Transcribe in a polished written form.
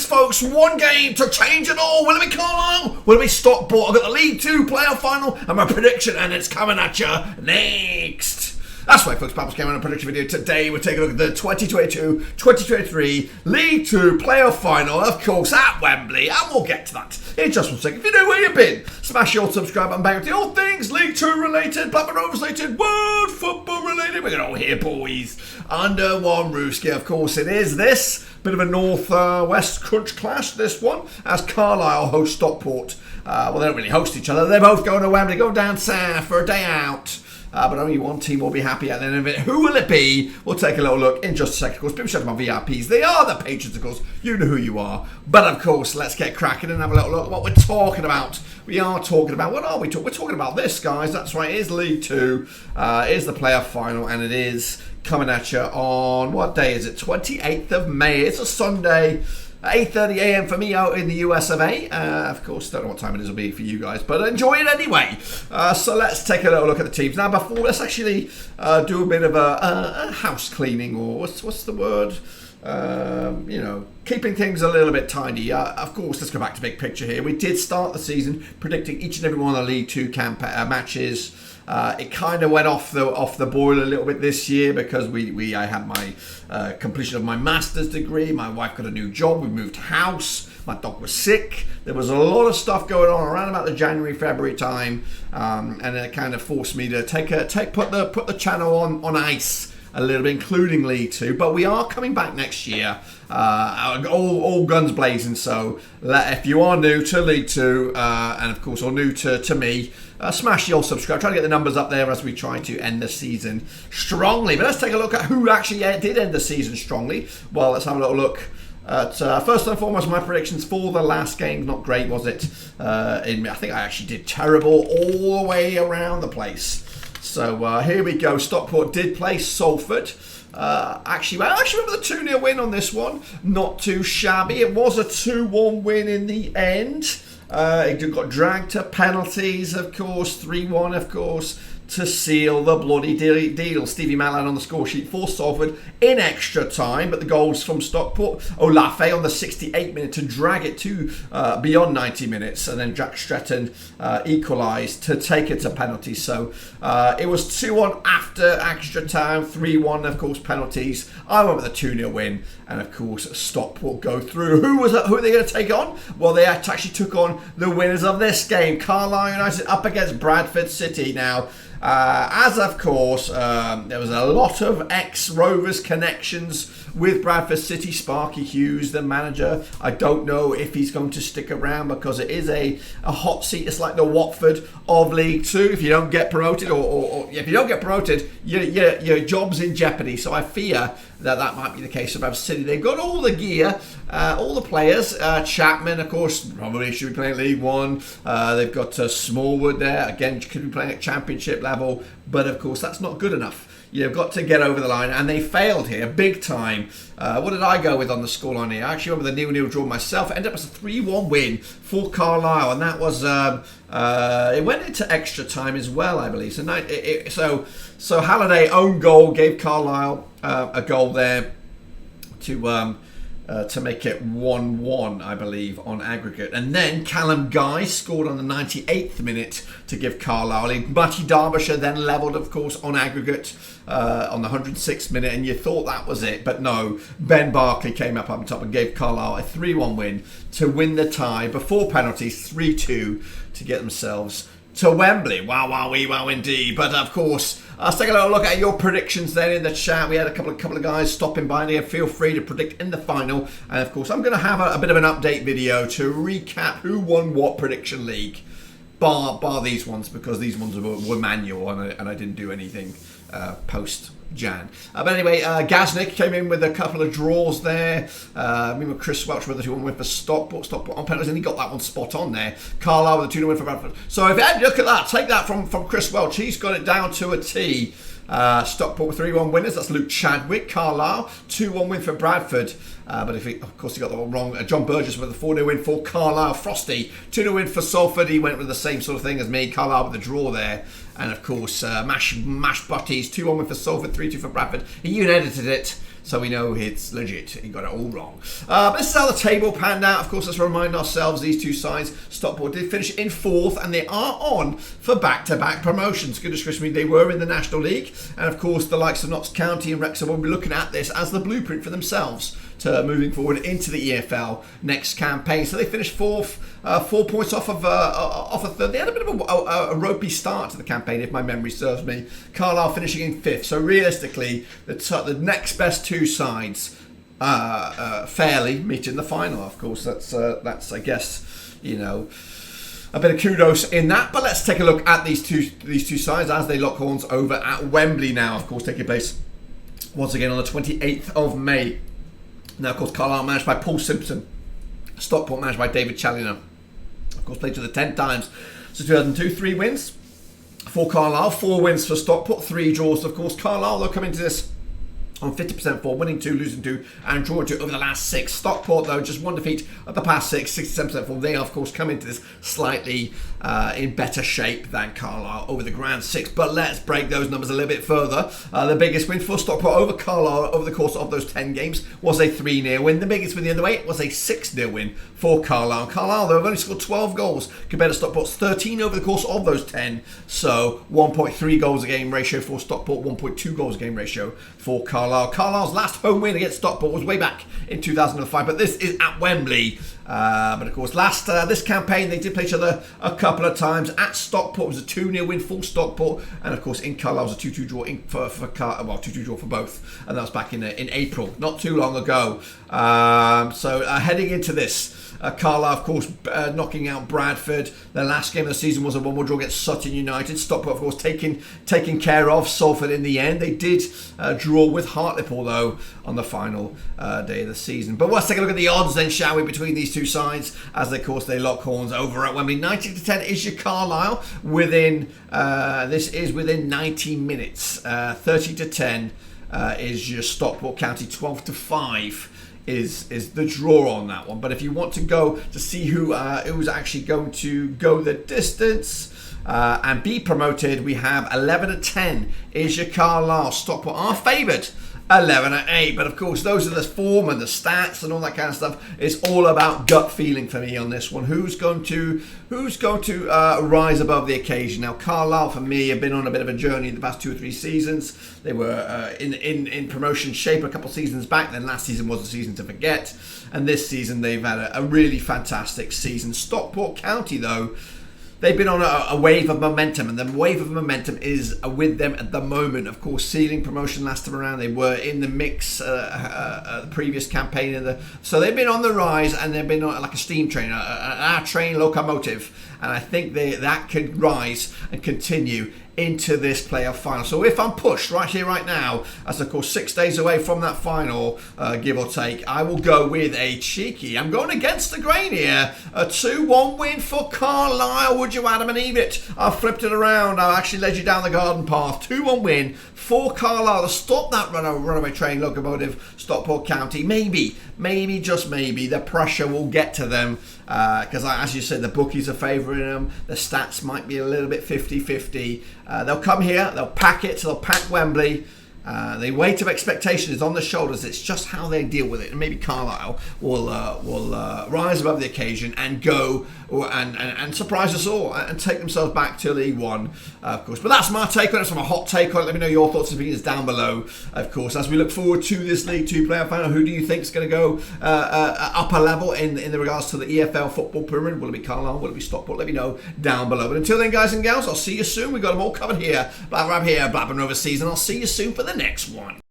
folks. One game to change it all. Will it be Carlisle? Will it be Stockport? I've got the League 2 playoff final and my prediction, and it's coming at you next. That's right, folks. Papa's Game on a prediction video. Today we're taking a look at the 2022-2023 League 2 playoff final, of course, at Wembley, and we'll get to that in just 1 second. If you know where you've been, smash your subscribe button, bang with all things League 2 related, Blackburn Rovers related, world football related. We're all here, boys, under one roof. Of course, it is this bit of a north-west crunch clash, this one, as Carlisle host Stockport. Well, they don't really host each other. They're both going to Wembley, going down south for a day out. But only one team will be happy at the end of it. Who will it be? We'll take a little look in just a second. Of course, people shout out my VIPs. They are the patrons, of course. You know who you are. But, of course, let's get cracking and have a little look at what we're talking about. We are talking about, what are we talking? We're talking about this, guys. That's right. It is League 2. It is the playoff final. And it is coming at you on, what day is it? 28th of May. It's a Sunday. 8:30 a.m. for me out in the US of A. Of course, don't know what time it is will be for you guys, but enjoy it anyway. So let's take a little look at the teams. Now, before, let's actually do a bit of a house cleaning, or what's the word? Keeping things a little bit tidy. Of course, let's go back to big picture here. We did start the season predicting each and every one of the League 2 matches. It kind of went off the boil a little bit this year because I had my completion of my master's degree. My wife got a new job. We moved house. My dog was sick. There was a lot of stuff going on around about the January-February time, and it kind of forced me to put the channel on ice a little bit, including League 2. But we are coming back next year, all guns blazing. So if you are new to League 2, and of course, or new to me, smash your subscribe. Try to get the numbers up there as we try to end the season strongly. But let's take a look at who actually did end the season strongly. Well, let's have a little look at, first and foremost, my predictions for the last game. Not great, was it? I think I actually did terrible all the way around the place. So here we go. Stockport did play Salford. Actually, I remember the 2-0 win on this one. Not too shabby. It was a 2-1 win in the end. It got dragged to penalties, of course. 3-1, of course, to seal the bloody deal. Stevie Mallan on the score sheet for Salford in extra time, but the goals from Stockport. Olafe on the 68th minute to drag it to beyond 90 minutes, and then Jack Stretton equalised to take it to penalties. So it was 2-1 after extra time, 3-1, of course, penalties. I went with a 2-0 win, and of course Stockport go through. Who are they going to take on? Well, they actually took on the winners of this game, Carlisle United up against Bradford City. Now, as of course, there was a lot of ex-Rovers connections with Bradford City. Sparky Hughes, the manager, I don't know if he's going to stick around because it is a hot seat. It's like the Watford of League 2. If you don't get promoted, or if you don't get promoted, your job's in jeopardy. So I fear that might be the case of Bradford City. They've got all the gear, all the players. Chapman, of course, probably should be playing League 1. They've got Smallwood there. Again, could be playing at Championship level. But, of course, that's not good enough. You've got to get over the line, and they failed here big time. What did I go with on the scoreline here? I actually went with a 0-0 draw myself. It ended up as a 3-1 win for Carlisle, and that was it went into extra time as well, I believe. So Halliday own goal gave Carlisle a goal there to make it 1-1, I believe, on aggregate. And then Callum Guy scored on the 98th minute to give Carlisle. Matty Derbyshire then levelled, of course, on aggregate on the 106th minute, and you thought that was it. But no, Ben Barkley came up on top and gave Carlisle a 3-1 win to win the tie before penalties, 3-2, to get themselves to Wembley. Wow, indeed. But of course, let's take a little look at your predictions then in the chat. We had a couple of guys stopping by there. Feel free to predict in the final. And of course, I'm going to have a bit of an update video to recap who won what prediction league. Bar these ones, because these ones were manual and I didn't do anything post-Jan. But anyway, Gaznick came in with a couple of draws there. Me with Chris Welch with the 2-1 win for Stockport on penalties, and he got that one spot on there. Carlisle with a 2-0 win for Bradford. So if you look at that, take that from Chris Welch. He's got it down to a T. Stockport with 3-1 winners. That's Luke Chadwick. Carlisle 2-1 win for Bradford. But of course, he got the one wrong. John Burgess with a 4-0 win for Carlisle. Frosty, 2-0 win for Salford. He went with the same sort of thing as me. Carlisle with the draw there. And of course, Mash Butties, 2-1 win for Salford, 3-2 for Bradford. He even edited it, so we know it's legit. He got it all wrong. This is how the table panned out. Of course, let's remind ourselves these two sides. Stockport did finish in 4th, and they are on for back-to-back promotions. Goodness gracious me, they were in the National League. And of course, the likes of Notts County and Wrexham will be looking at this as the blueprint for themselves to moving forward into the EFL next campaign. So they finished 4th, 4 points off of a third. They had a bit of a ropey start to the campaign, if my memory serves me. Carlisle finishing in 5th. So realistically, the next best two sides fairly meet in the final. Of course, that's I guess, you know, a bit of kudos in that. But let's take a look at these two sides as they lock horns over at Wembley now. Of course, taking place once again on the 28th of May. Now, of course, Carlisle managed by Paul Simpson. Stockport managed by David Challoner. Of course, played to the 10 times. So 2002, 3 wins for Carlisle, 4 wins for Stockport, 3 draws. Of course, Carlisle, they'll come into this on 50% form, winning 2, losing 2, and drawing 2 over the last 6. Stockport, though, just 1 defeat of the past 6, 67% form. They, of course, come into this slightly in better shape than Carlisle over the grand 6. But let's break those numbers a little bit further. The biggest win for Stockport over Carlisle over the course of those 10 games was a 3-0 win. The biggest win the other way was a 6-0 win for Carlisle. Carlisle, though, have only scored 12 goals compared to Stockport's 13 over the course of those 10. So 1.3 goals a game ratio for Stockport, 1.2 goals a game ratio for Carlisle. Carlisle's last home win against Stockport was way back in 2005, but this is at Wembley. But of course, this campaign they did play each other a couple of times. At Stockport it was a 2-0 win for Stockport, and of course in Carlisle was a 2-2 draw for 2-2 draw for both, and that was back in April, not too long ago. So heading into this, Carlisle, of course, knocking out Bradford. Their last game of the season was a 1-1 draw against Sutton United. Stockport, of course, taking care of Salford in the end. They did draw with Hartlepool, though, on the final day of the season. But let's take a look at the odds then, shall we, between these two sides, as of course they lock horns over at Wembley. 90-10 is your Carlisle. This is within 90 minutes. 30-10 is your Stockport County. 12-5 is the draw on that one. But if you want to go to see who's actually going to go the distance and be promoted, we have 11-10 is your Carlisle. Stockport are favoured 11-8, but of course those are the form and the stats and all that kind of stuff. It's all about gut feeling for me on this one. Who's going to rise above the occasion? Now, Carlisle for me have been on a bit of a journey in the past 2 or 3 seasons. They were in promotion shape a couple of seasons back. Then last season was a season to forget, and this season they've had a really fantastic season. Stockport County, though, they've been on a wave of momentum, and the wave of momentum is with them at the moment. Of course, ceiling promotion last time around, they were in the mix the previous campaign. So they've been on the rise, and they've been on like a steam train, an train locomotive. And I think that could rise and continue into this playoff final. So if I'm pushed right here, right now, as of course 6 days away from that final, give or take, I will go with I'm going against the grain here, a 2-1 win for Carlisle. Would you Adam and Eve it? I've flipped it around. I've actually led you down the garden path. 2-1 win for Carlisle to stop that runaway train locomotive, Stockport County. Maybe, just maybe, the pressure will get to them, because as you said, the bookies are favouring them. The stats might be a little bit 50-50. They'll come here, they'll pack Wembley. The weight of expectation is on their shoulders. It's just how they deal with it. And maybe Carlisle will rise above the occasion and go and surprise us all and take themselves back to League One, of course. But that's my take on it. It's my hot take on it. Let me know your thoughts and opinions down below, of course. As we look forward to this League Two playoff final, who do you think is going to go upper level in the regards to the EFL football pyramid? Will it be Carlisle? Will it be Stockport? Let me know down below. But until then, guys and gals, I'll see you soon. We've got them all covered here. Blab here, blabbing overseas, and I'll see you soon for the next one.